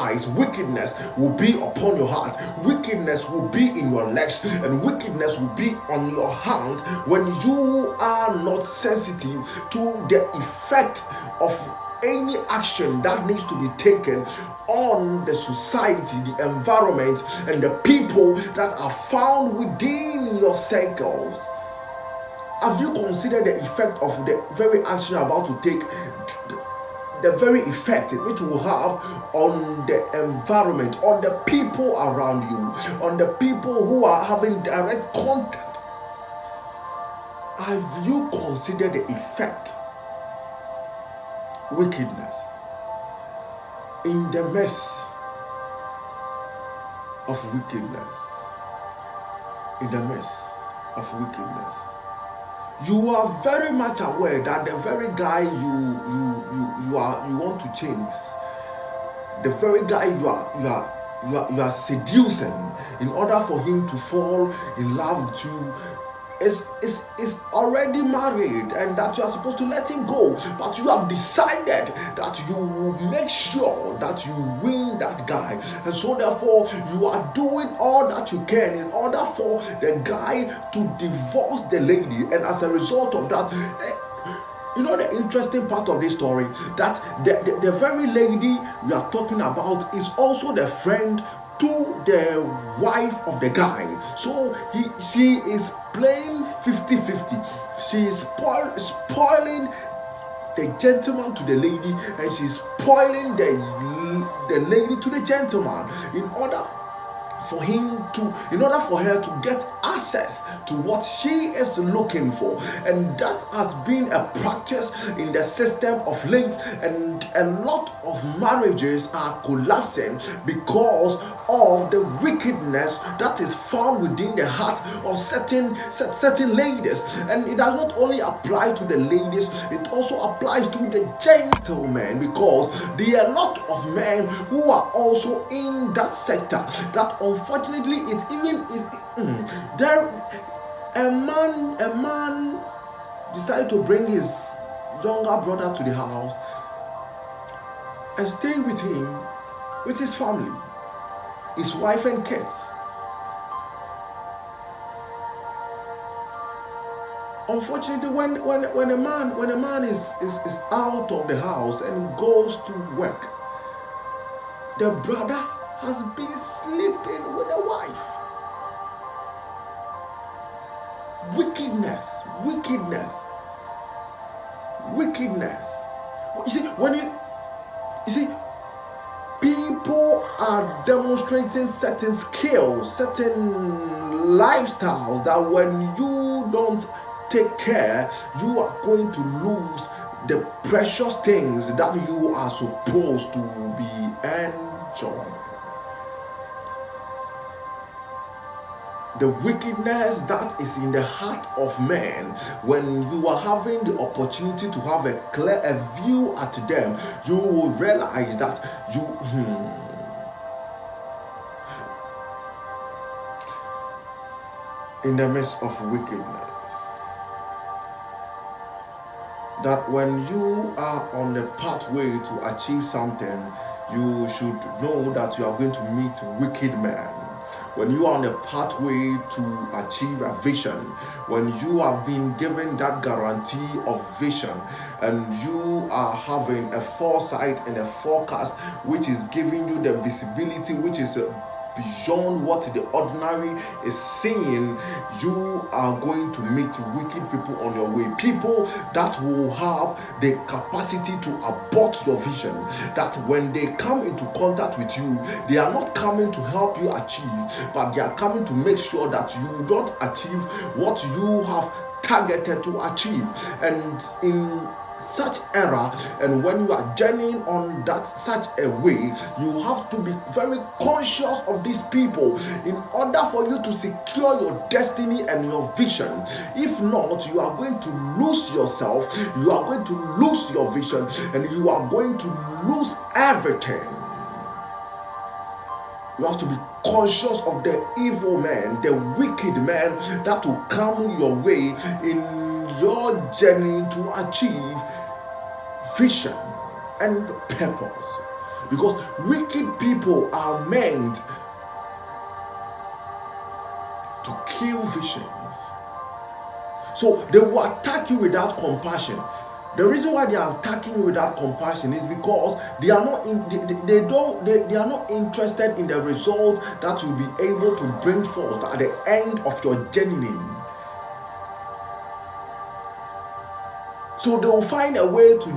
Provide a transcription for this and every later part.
eyes, wickedness will be upon your heart, wickedness will be in your legs, and wickedness will be on your hands when you are not sensitive to the effect of any action that needs to be taken on the society, the environment, and the people that are found within your circles. Have you considered the effect of the very action you're about to take, the very effect which will have on the environment, on the people around you, on the people who are having direct contact? Have you considered the effect? Wickedness in the midst of wickedness, in the midst of wickedness, you are very much aware that the very guy you want to change, the very guy you are seducing in order for him to fall in love with you, is already married, and that you are supposed to let him go, but you have decided that you will make sure that you win that guy, and so therefore you are doing all that you can in order for the guy to divorce the lady. And as a result of that, you know the interesting part of this story, that the very lady we are talking about is also the friend to the wife of the guy. So she is playing 50-50. She is spoiling the gentleman to the lady, and she's spoiling the lady to the gentleman in order for her to get access to what she is looking for. And that has been a practice in the system of late, and a lot of marriages are collapsing because of the wickedness that is found within the heart of certain ladies. And it does not only apply to the ladies, it also applies to the gentlemen, because there are a lot of men who are also in that sector, that unfortunately it even is there. A man decided to bring his younger brother to the house and stay with him, with his family, his wife and kids. Unfortunately, when a man is out of the house and goes to work, the brother has been sleeping with the wife. Wickedness. You see, people are demonstrating certain skills, certain lifestyles that when you don't take care, you are going to lose the precious things that you are supposed to be enjoying. The wickedness that is in the heart of man, when you are having the opportunity to have a clear view at them, you will realize that in the midst of wickedness, that when you are on the pathway to achieve something, you should know that you are going to meet wicked men. When you are on the pathway to achieve a vision, when you have been given that guarantee of vision, and you are having a foresight and a forecast which is giving you the visibility which is beyond what the ordinary is seeing, you are going to meet wicked people on your way. People that will have the capacity to abort your vision, that when they come into contact with you, they are not coming to help you achieve, but they are coming to make sure that you don't achieve what you have targeted to achieve. And in such era, and when you are journeying on that such a way, you have to be very conscious of these people in order for you to secure your destiny and your vision. If not, you are going to lose yourself, you are going to lose your vision, and you are going to lose everything. You have to be conscious of the evil man, the wicked man that will come your way in your journey to achieve vision and purpose. Because wicked people are meant to kill visions. So they will attack you without compassion. The reason why they are attacking you without compassion is because they are not they are not interested in the result that you'll be able to bring forth at the end of your journey. So they will find a way to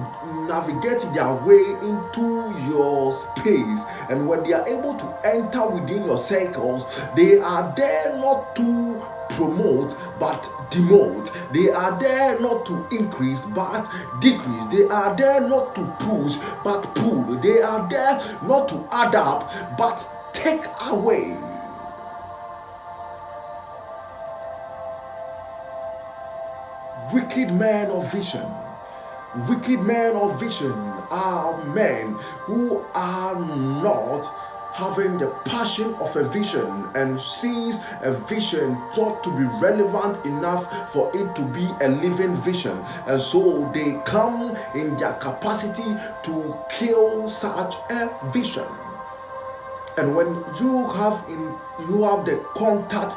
navigate their way into your space, and when they are able to enter within your circles, they are there not to promote but demote. They are there not to increase but decrease. They are there not to push but pull. They are there not to add up but take away. Wicked men of vision. Wicked men of vision are men who are not having the passion of a vision and sees a vision not to be relevant enough for it to be a living vision, and so they come in their capacity to kill such a vision. And when you have the contact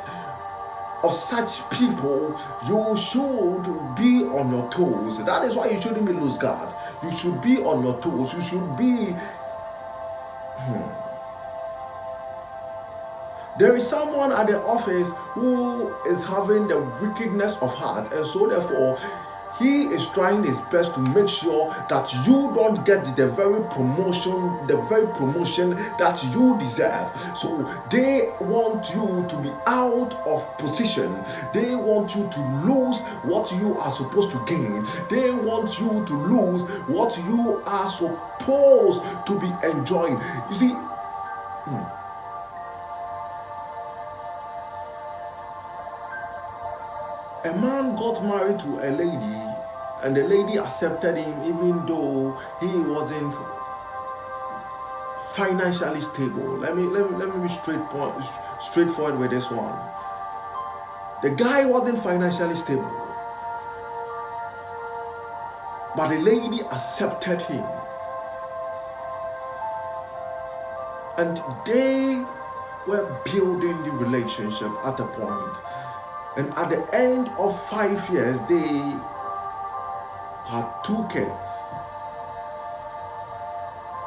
of such people, you should be on your toes. That is why you shouldn't be loose guard. You should be on your toes. You should be. There is someone at the office who is having the wickedness of heart, and so therefore he is trying his best to make sure that you don't get the very promotion that you deserve. So they want you to be out of position. They want you to lose what you are supposed to gain. They want you to lose what you are supposed to be enjoying. You see, a man got married to a lady, and the lady accepted him even though he wasn't financially stable. Let me be straightforward with this one. The guy wasn't financially stable, but the lady accepted him, and they were building the relationship at a point. And at the end of 5 years, they had 2 kids.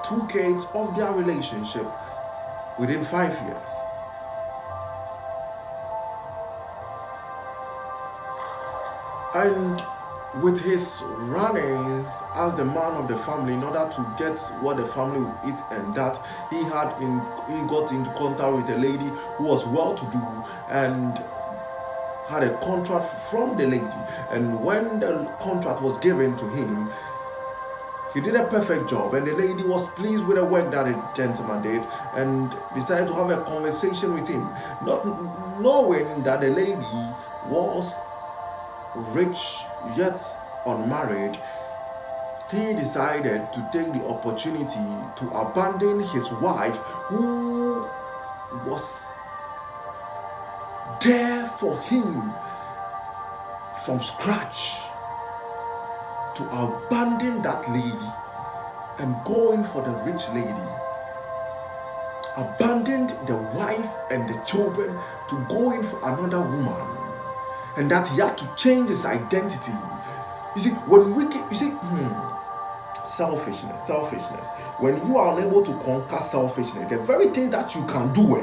2 kids of their relationship within 5 years. And with his runnings as the man of the family, in order to get what the family would eat and that, he got into contact with a lady who was well-to-do and had a contract from the lady. And when the contract was given to him, he did a perfect job, and the lady was pleased with the work that the gentleman did and decided to have a conversation with him, not knowing that the lady was rich yet unmarried. He decided to take the opportunity to abandon his wife, who was there for him from scratch, to abandon that lady and going for the rich lady. Abandoned the wife and the children to go in for another woman, and that he had to change his identity. You see, selfishness. When you are unable to conquer selfishness, the very thing that you can do,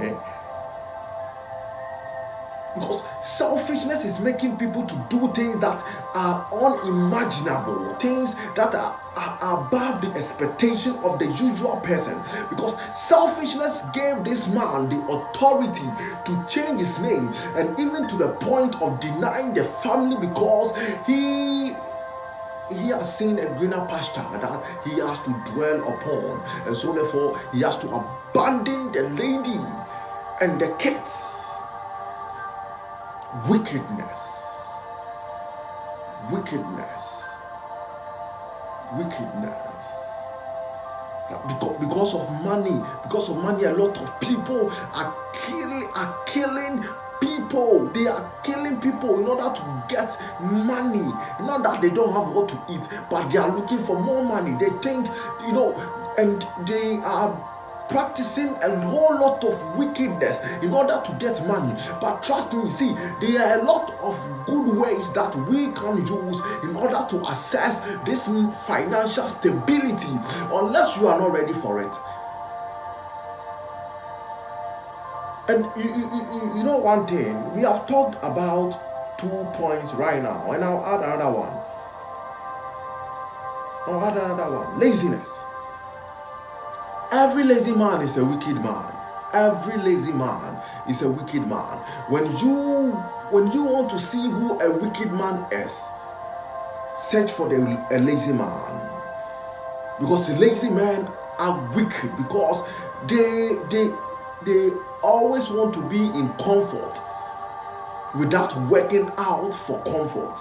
because selfishness is making people to do things that are unimaginable, things that are above the expectation of the usual person. Because selfishness gave this man the authority to change his name, and even to the point of denying the family, because he has seen a greener pasture that he has to dwell upon, and so therefore he has to abandon the lady and the kids. Wickedness. Because of money, a lot of people are killing people. They are killing people in order to get money. Not that they don't have what to eat, but they are looking for more money. They think, and they are practicing a whole lot of wickedness in order to get money. But trust me, see, there are a lot of good ways that we can use in order to access this financial stability, unless you are not ready for it. And you know one thing, we have talked about 2 points right now, and I'll add another one. Laziness. Every lazy man is a wicked man. Every lazy man is a wicked man. When you want to see who a wicked man is, search for a lazy man. Because lazy men are wicked, because they always want to be in comfort without working out for comfort.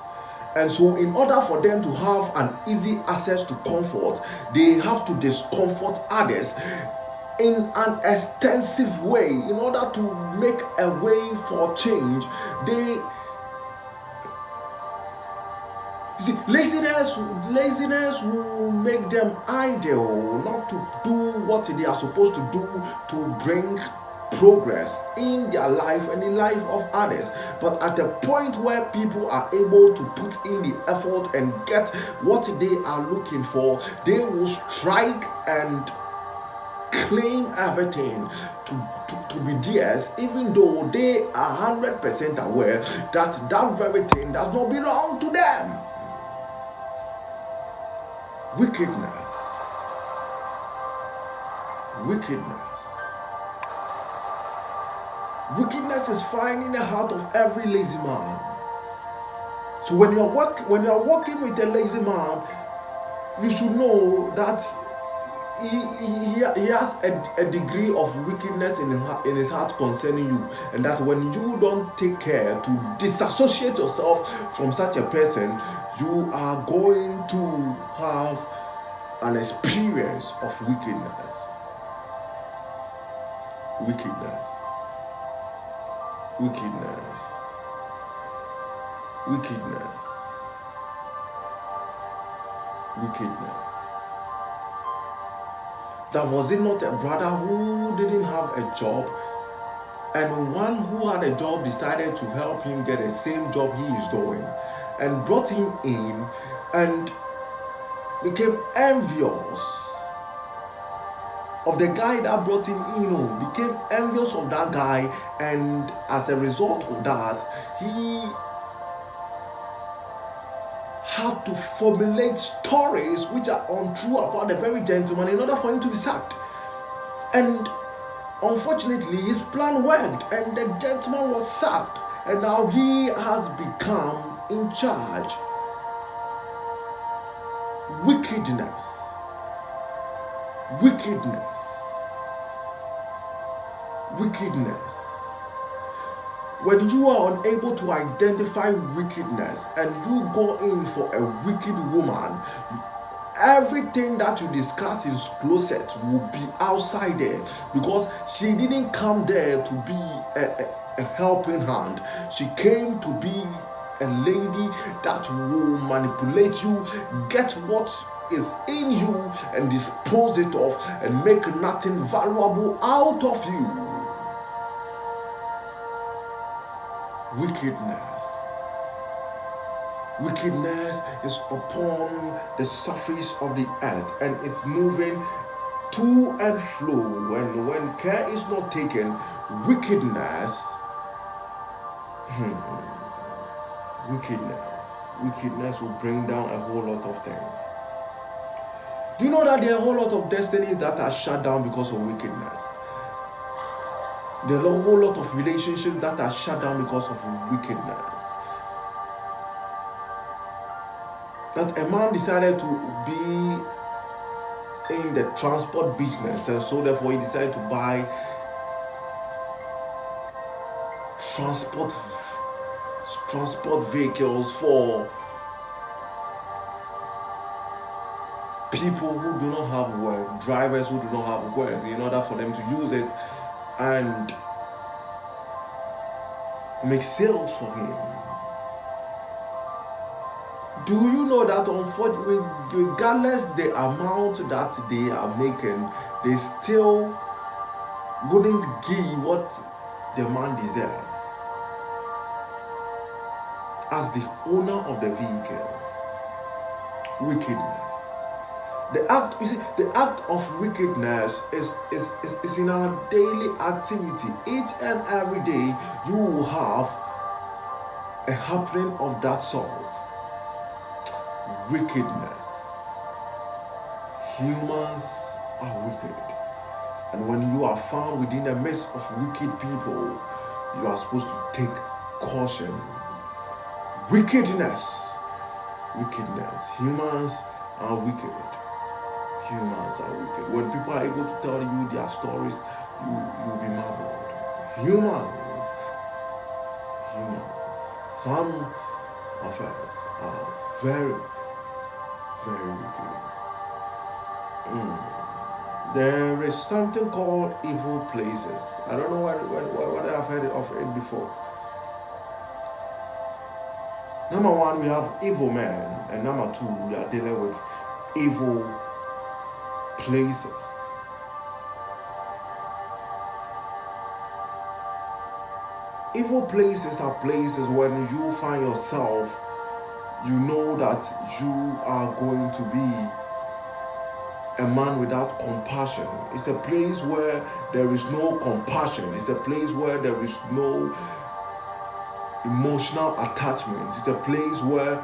And so in order for them to have an easy access to comfort, they have to discomfort others in an extensive way in order to make a way for change. See, laziness will make them idle, not to do what they are supposed to do to bring progress in their life and in life of others. But at the point where people are able to put in the effort and get what they are looking for, they will strike and claim everything to be theirs, even though they are 100% aware that that very thing does not belong to them. Wickedness. Wickedness is found in the heart of every lazy man. So when you are working with a lazy man, you should know that he has a degree of wickedness in his heart concerning you, and that when you don't take care to disassociate yourself from such a person, you are going to have an experience of wickedness. Wickedness. That was it not a brother who didn't have a job, and one who had a job decided to help him get the same job he is doing, and brought him in and became envious of the guy that brought him in, became envious of that guy, and as a result of that, he had to formulate stories which are untrue about the very gentleman in order for him to be sacked. And unfortunately, his plan worked, and the gentleman was sacked, and now he has become in charge. Wickedness. When you are unable to identify wickedness and you go in for a wicked woman, everything that you discuss in closet will be outside there, because she didn't come there to be a helping hand. She came to be a lady that will manipulate you, get what is in you and dispose it off and make nothing valuable out of you. Wickedness is upon the surface of the earth, and it's moving to and fro, and when care is not taken, wickedness will bring down a whole lot of things. Do you know that there are a whole lot of destinies that are shut down because of wickedness? There are a whole lot of relationships that are shut down because of wickedness. That a man decided to be in the transport business, and so therefore he decided to buy transport vehicles for people who do not have work, drivers who do not have work, in order for them to use it and make sales for him. Do you know that regardless the amount that they are making, they still wouldn't give what the man deserves as the owner of the vehicles? Wickedness. The act, you see, the act of wickedness is in our daily activity. Each and every day, you will have a happening of that sort. Wickedness. Humans are wicked. And when you are found within the midst of wicked people, you are supposed to take caution. Wickedness. Wickedness. Humans are wicked. Humans are wicked. When people are able to tell you their stories, you'll be marveled. Humans. Some of us are very, very wicked. There is something called evil places. I don't know what I've heard of it before. Number one, we have evil men, and number two, we are dealing with evil places. Evil places are places when you find yourself, you know that you are going to be a man without compassion. It's a place where there is no compassion. It's a place where there is no emotional attachment. It's a place where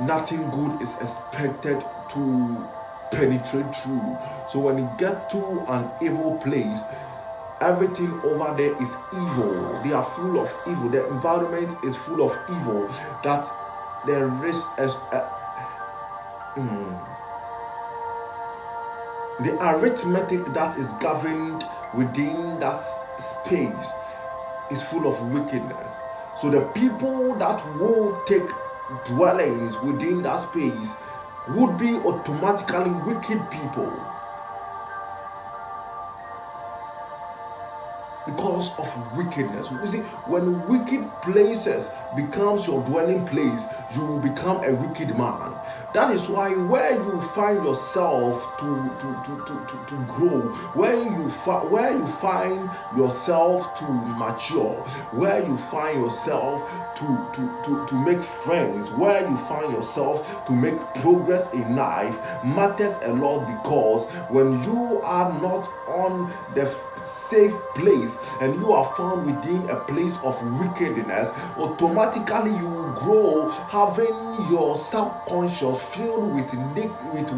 nothing good is expected to penetrate through. So when you get to an evil place, everything over there is evil. They are full of evil. The environment is full of evil. That there is the arithmetic that is governed within that space is full of wickedness. So the people that will take dwellings within that space would be automatically wicked people, because of wickedness. You see, when wicked places becomes your dwelling place, you will become a wicked man. That is why where you find yourself to grow, where you find yourself to mature, where you find yourself to make friends, where you find yourself to make progress in life matters a lot, because when you are not on the safe place and you are found within a place of wickedness, automatically you will grow having your subconscious filled with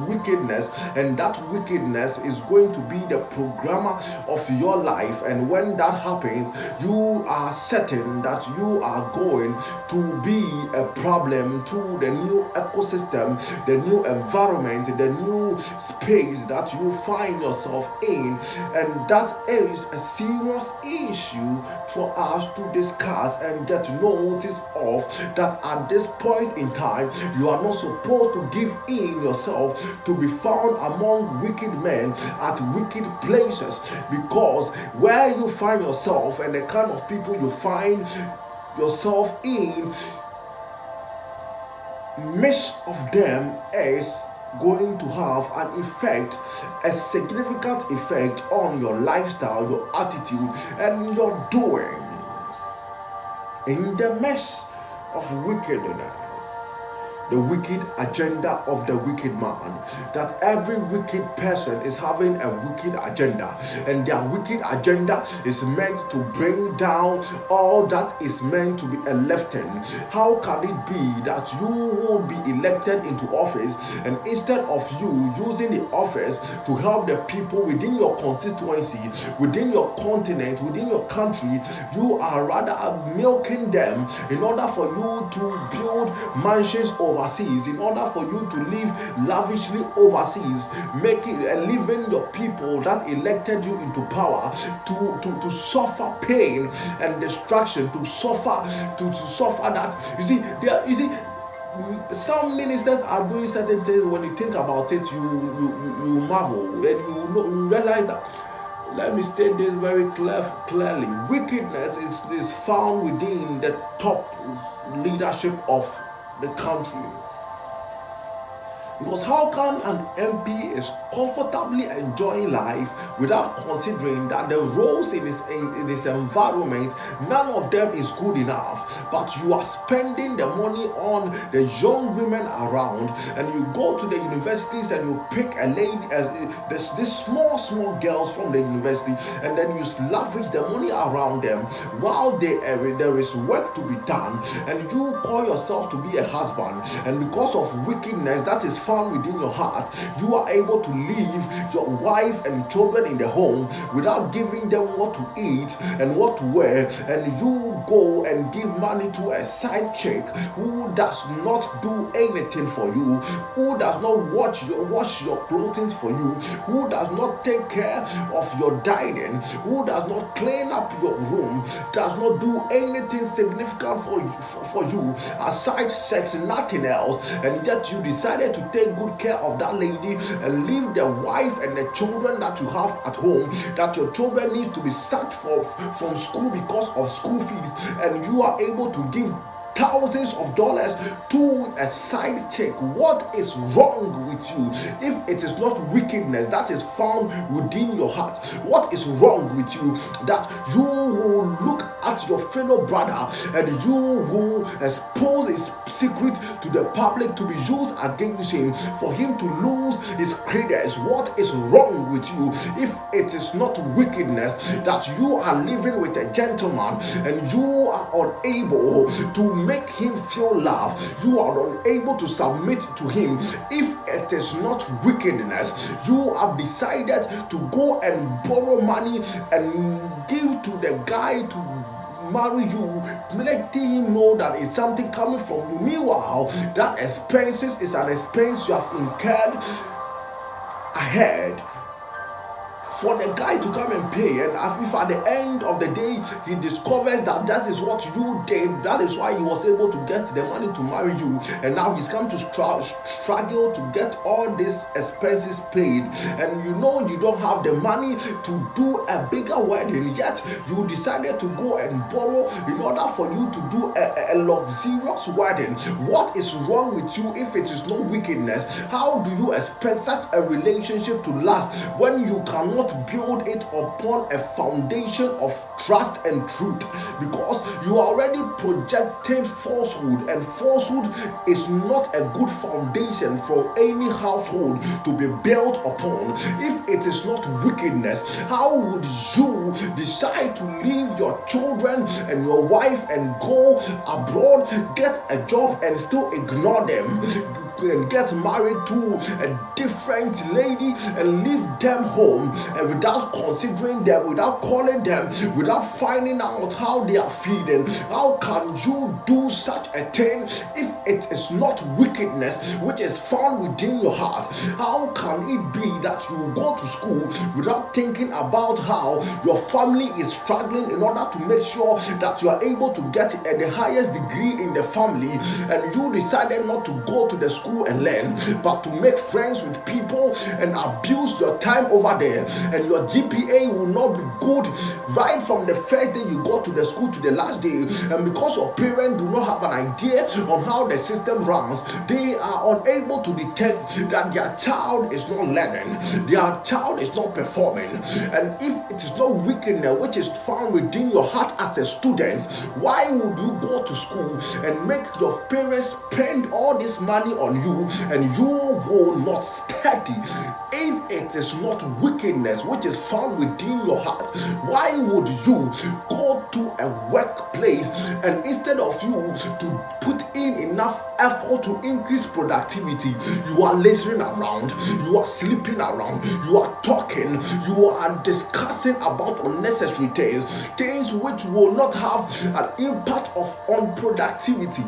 wickedness, and that wickedness is going to be the programmer of your life. And when that happens, you are certain that you are going to be a problem to the new ecosystem, the new environment, the new space that you find yourself in. And that is a serious issue for us to discuss and get notice of, that at this point in time you are not supposed to give in yourself to be found among wicked men at wicked places, because where you find yourself and the kind of people you find yourself in, most of them is going to have an effect, a significant effect on your lifestyle, your attitude, and your doings. In the midst of wickedness, the wicked agenda of the wicked man, that every wicked person is having a wicked agenda, and their wicked agenda is meant to bring down all that is meant to be elected. How can it be that you will be elected into office, and instead of you using the office to help the people within your constituency, within your continent, within your country, you are rather milking them in order for you to build mansions overseas, in order for you to live lavishly overseas, making and leaving your people that elected you into power to suffer pain and destruction, to suffer that. You see, some ministers are doing certain things. When you think about it, you marvel, and you realize that Let me state this very clearly. Wickedness is found within the top leadership of the country. Because how can an MP is comfortably enjoying life without considering that the roles in his environment, none of them is good enough, but you are spending the money on the young women around, and you go to the universities and you pick a lady, this small girls from the university, and then you lavish the money around them while there is work to be done, and you call yourself to be a husband, and because of wickedness that is found within your heart, you are able to leave your wife and children in the home without giving them what to eat and what to wear, and you go and give money to a side chick who does not do anything for you, who does not wash your clothing for you, who does not take care of your dining, who does not clean up your room, does not do anything significant for you aside sex, nothing else, and yet you decided to take good care of that lady and leave the wife and the children that you have at home, that your children need to be sacked from school because of school fees, and you are able to give thousands of dollars to a side chick. What is wrong with you if it is not wickedness that is found within your heart? What is wrong with you that you will look at your fellow brother and you will expose his secret to the public to be used against him for him to lose his credence? What is wrong with you if it is not wickedness that you are living with a gentleman and you are unable to make him feel loved, you are unable to submit to him? If it is not wickedness, you have decided to go and borrow money and give to the guy to marry you, letting him know that it's something coming from you. Meanwhile, that expenses is an expense you have incurred ahead for the guy to come and pay, and if at the end of the day he discovers that that is what you did, that is why he was able to get the money to marry you, and now he's come to struggle to get all these expenses paid, and you know you don't have the money to do a bigger wedding, yet you decided to go and borrow in order for you to do a luxurious wedding. What is wrong with you if it is no wickedness? How do you expect such a relationship to last when you cannot build it upon a foundation of trust and truth? Because you are already projecting falsehood, and falsehood is not a good foundation for any household to be built upon. If it is not wickedness, how would you decide to leave your children and your wife and go abroad, get a job, and still ignore them, and get married to a different lady and leave them home, and without considering them, without calling them, without finding out how they are feeling? How can you do such a thing if it is not wickedness which is found within your heart? How can it be that you go to school without thinking about how your family is struggling in order to make sure that you are able to get the highest degree in the family, and you decided not to go to the school and learn, but to make friends with people and abuse your time over there, and your GPA will not be good right from the first day you go to the school to the last day, and because your parents do not have an idea on how the system runs, they are unable to detect that their child is not learning, their child is not performing. And if it is not wickedness which is found within your heart as a student, why would you go to school and make your parents spend all this money on you and you will not study? If it is not wickedness which is found within your heart, why would you go to a workplace and instead of you to put in enough effort to increase productivity, you are lazing around, you are sleeping around, you are talking, you are discussing about unnecessary things which will not have an impact on productivity?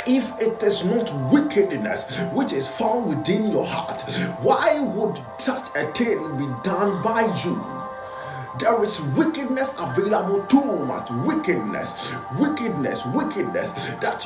If it is not wickedness which is found within your heart, why would such a thing be done by you? There is wickedness available, too much wickedness, wickedness. That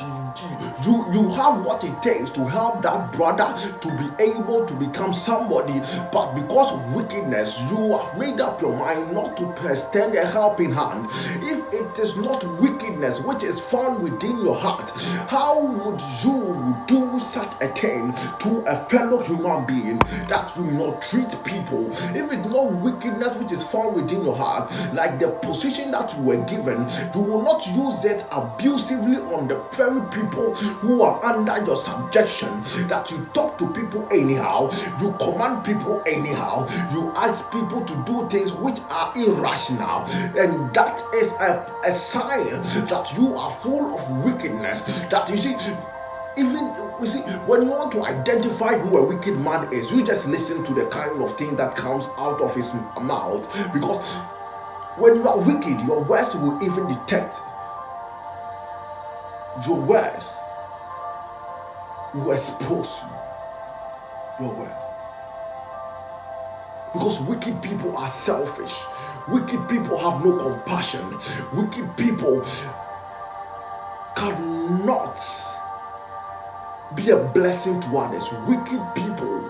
you have what it takes to help that brother to be able to become somebody, but because of wickedness, you have made up your mind not to extend a helping hand. If it is not wickedness which is found within your heart, how would you do such a thing to a fellow human being, that you not treat people? If it's not wickedness which is found within your heart, like the position that you were given, you will not use it abusively on the very people who are under your subjection. That you talk to people anyhow, you command people anyhow, you ask people to do things which are irrational, and that is a sign that you are full of wickedness. That you see, even you see, when you want to identify who a wicked man is, you just listen to the kind of thing that comes out of his mouth. Because when you are wicked, your words will even detect. Your words will expose you. Your words. Because wicked people are selfish. Wicked people have no compassion. Wicked people cannot be a blessing to others. Wicked people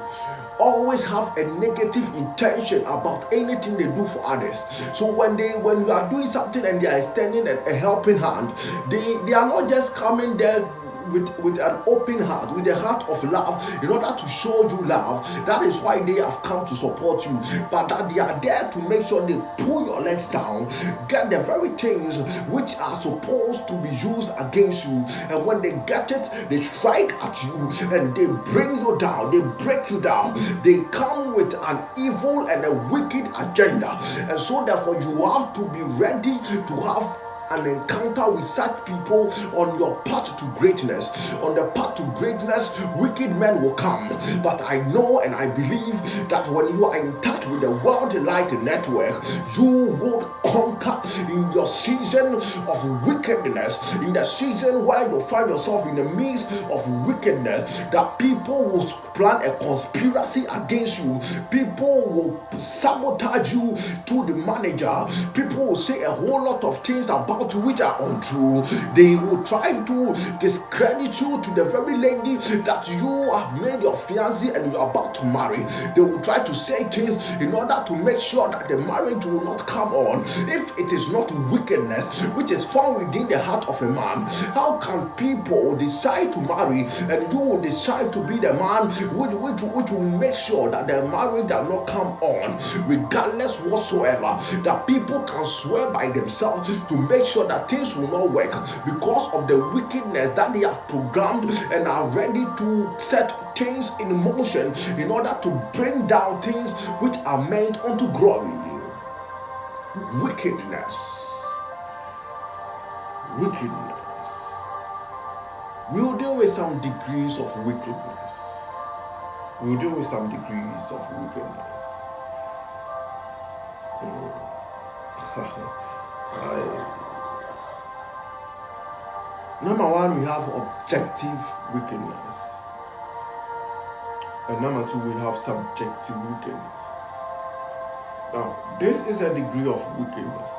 always have a negative intention about anything they do for others. So when you are doing something and they are extending a helping hand, they are not just coming there with an open heart, with a heart of love, in order to show you love. That is why they have come to support you, but that they are there to make sure they pull your legs down, get the very things which are supposed to be used against you, and when they get it, they strike at you and they bring you down, they break you down. They come with an evil and a wicked agenda, and so therefore you have to be ready to have an encounter with such people on your path to greatness. On the path to greatness, wicked men will come. But I know and I believe that when you are in touch with the World Light Network, you will conquer in your season of wickedness, in the season where you find yourself in the midst of wickedness, that people will plan a conspiracy against you. People will sabotage you to the manager. People will say a whole lot of things about you which are untrue. They will try to discredit you to the very lady that you have made your fiancé and you are about to marry. They will try to say things in order to make sure that the marriage will not come on. If it is not wickedness which is found within the heart of a man, how can people decide to marry and you will decide to be the man which will make sure that the marriage does not come on, regardless whatsoever? That people can swear by themselves to make sure that things will not work because of the wickedness that they have programmed and are ready to set things in motion in order to bring down things which are meant unto glory. Wickedness. We'll deal with some degrees of wickedness. Number one, we have objective wickedness. And number two, we have subjective wickedness. Now, this is a degree of wickedness.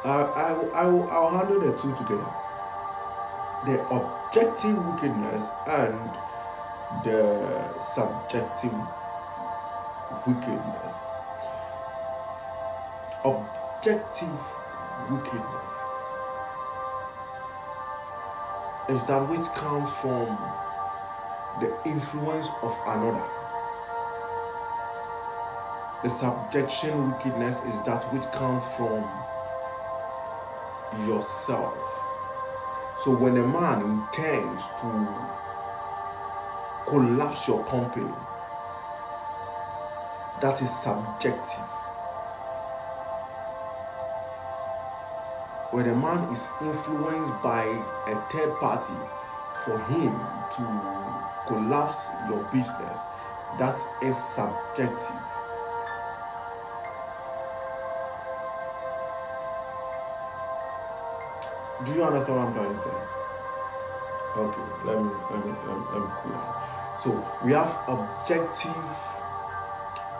I'll handle the two together. The objective wickedness and the subjective wickedness. Objective wickedness is that which comes from the influence of another. The subjection wickedness is that which comes from yourself. So when a man intends to collapse your company, that is subjective. When a man is influenced by a third party for him to collapse your business, that is subjective. Do you understand what I'm trying to say? Okay, let me cool down. So we have objective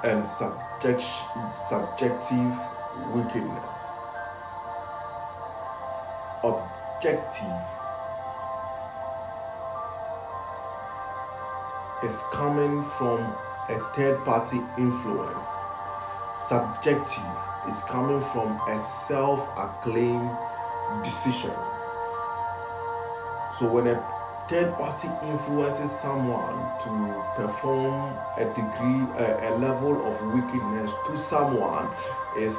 and subjective wickedness. Objective is coming from a third party influence. Subjective is coming from a self acclaimed decision. So when a third party influences someone to perform a degree, a level of wickedness to someone, is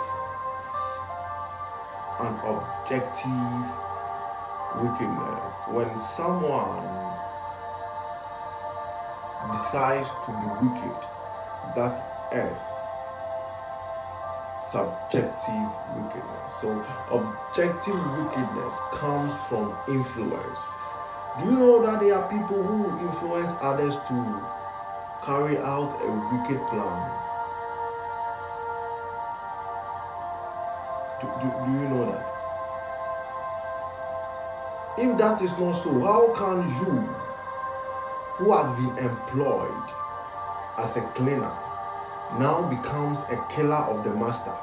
an objective wickedness. When someone decides to be wicked, that is subjective wickedness. So objective wickedness comes from influence. Do you know that there are people who influence others to carry out a wicked plan? Do you know that? If that is not so, how can you, who has been employed as a cleaner, now becomes a killer of the master?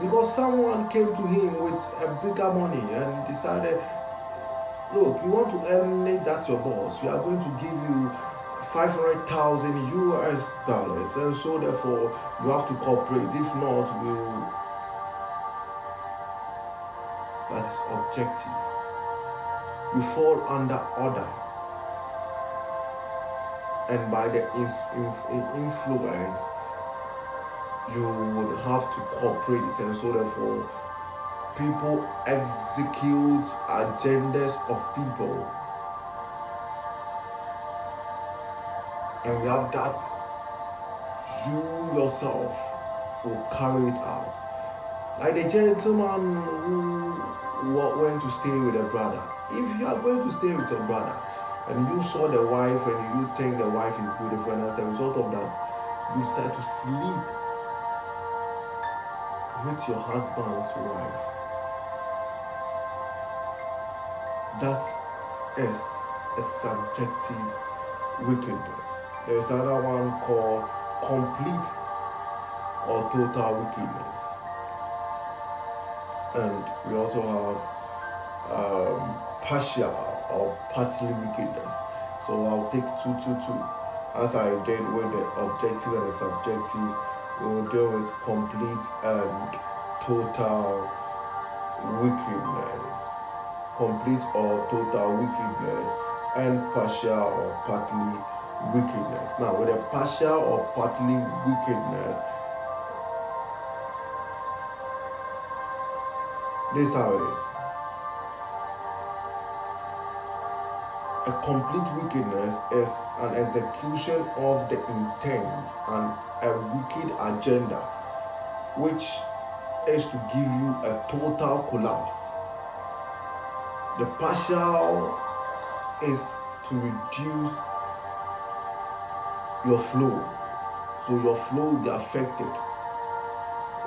Because someone came to him with a bigger money and decided, look, you want to eliminate that your boss, we are going to give you 500,000 US dollars, and so therefore you have to cooperate. If not, we'll. That is objective. You fall under order, and by the influence, you would have to cooperate, and so therefore people execute agendas of people, and we have that you yourself will carry it out. Like the gentleman who went to stay with a brother. If you are going to stay with your brother and you saw the wife and you think the wife is beautiful, and as a result of that you decide to sleep with your husband's wife, that is a subjective wickedness. There is another one called complete or total wickedness, and we also have partial or partly wickedness. So I'll take two, as I did with the objective and the subjective. We will deal with complete and total wickedness, complete or total wickedness, and partial or partly wickedness. Now, with a partial or partly wickedness, this is how it is. A complete wickedness is an execution of the intent and a wicked agenda, which is to give you a total collapse. The partial is to reduce your flow, so your flow will be affected.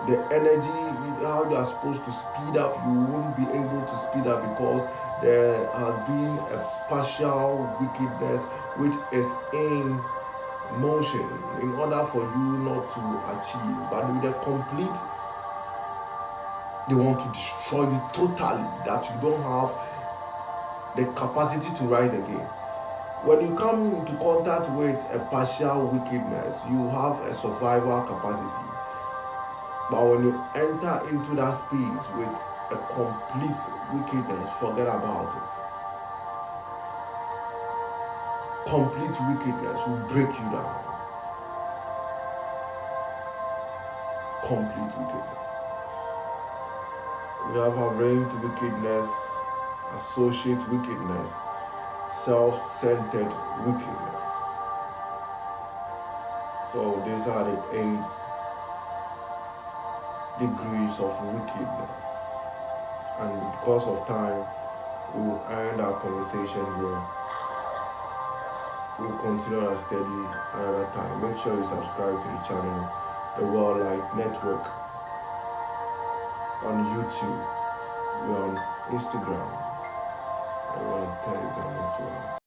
The energy, how you are supposed to speed up, you won't be able to speed up because there has been a partial wickedness which is in motion in order for you not to achieve. But with a complete, they want to destroy you totally, that you don't have the capacity to rise again. When you come into contact with a partial wickedness, you have a survival capacity. But when you enter into that space with a complete wickedness, forget about it. Complete wickedness will break you down. Complete wickedness. We have arranged wickedness, associate wickedness, self-centered wickedness. So these are the 8 degrees of wickedness. And because of time, we will end our conversation here. We will continue our study another time. Make sure you subscribe to the channel, the World Light Network, on YouTube. We're on Instagram, and we're on Telegram as well.